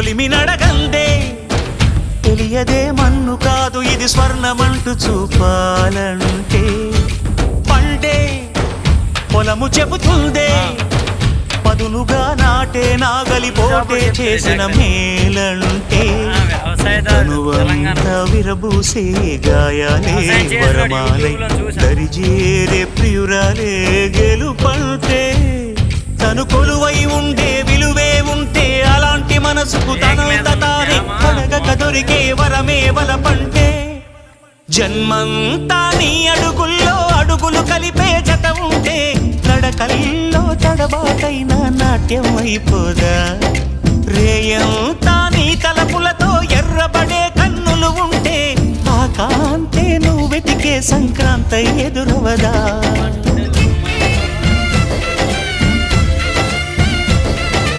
కొలిమి నడగందే తెలియదే మన్ను కాదు ఇది స్వర్ణమంటూ చూపాలంటే పండే పొలము చెబుతుందే పదునుగా నాటే నాగలి పోటే చేసిన మేలంటే తనువంతా విరబూసే గాయాలే వరమాలై దరిజేరే ప్రియురాలే గెలుపంటే తను కొలువై ఉండే విలువే ఉంటే అలాంటి మనసుకు తనంత తానే కడగక దొరికే వరమే వలపంటే జన్మంతా నీ అడుగుల్లో అడుగులు కలిపే జత ఉంటే నడకల్లో తడబాటైన నాట్యం అయిపోదా రేయంతా నీ తలపులతో ఎర్రబడే కన్నులు ఉంటే ఆ కాంతే నువ్వు వెతికే సంక్రాంతి ఎదురవదా